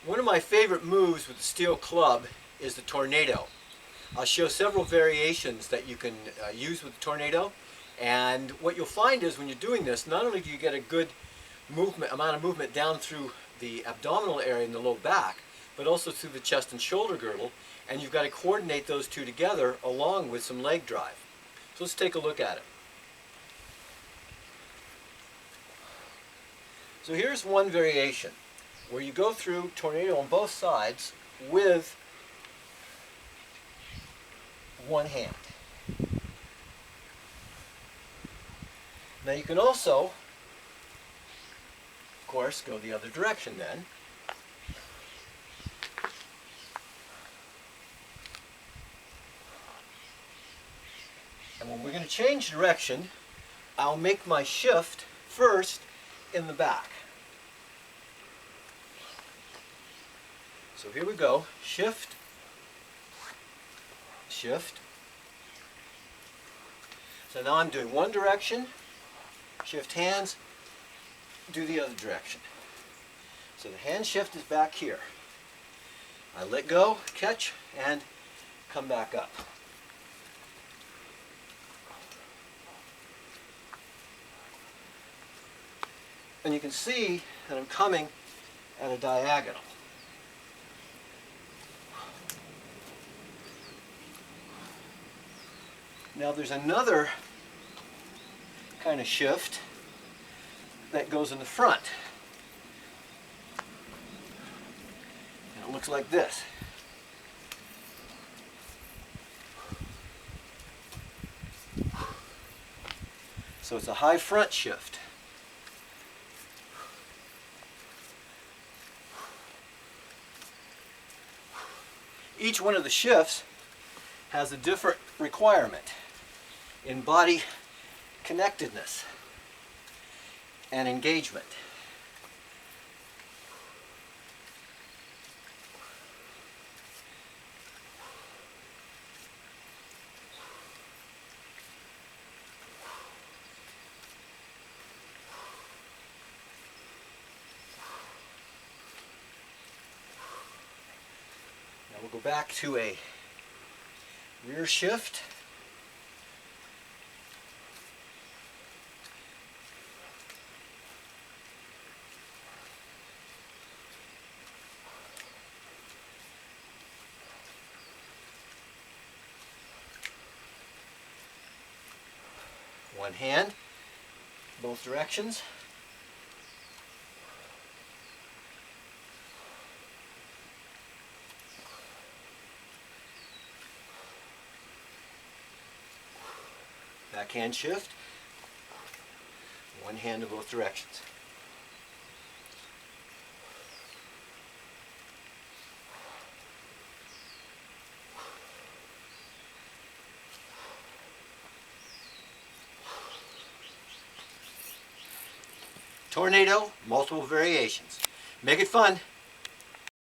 One of my favorite moves with the steel club is the tornado. I'll show several variations that you can use with the tornado, and what you'll find is when you're doing this, not only do you get a good amount of movement down through the abdominal area in the low back, but also through the chest and shoulder girdle, and you've got to coordinate those two together along with some leg drive. So let's take a look at it. So here's one variation where you go through tornado on both sides with one hand. Now you can also, of course, go the other direction then. And when we're going to change direction, I'll make my shift first in the back. So here we go, shift, shift. So now I'm doing one direction, shift hands, do the other direction. So the hand shift is back here. I let go, catch, and come back up. And you can see that I'm coming at a diagonal. Now there's another kind of shift that goes in the front. And it looks like this. So it's a high front shift. Each one of the shifts has a different requirement in body connectedness and engagement. Now we'll go back to a rear shift. One hand, both directions. Backhand shift, one hand in both directions. Tornado, multiple variations. Make it fun.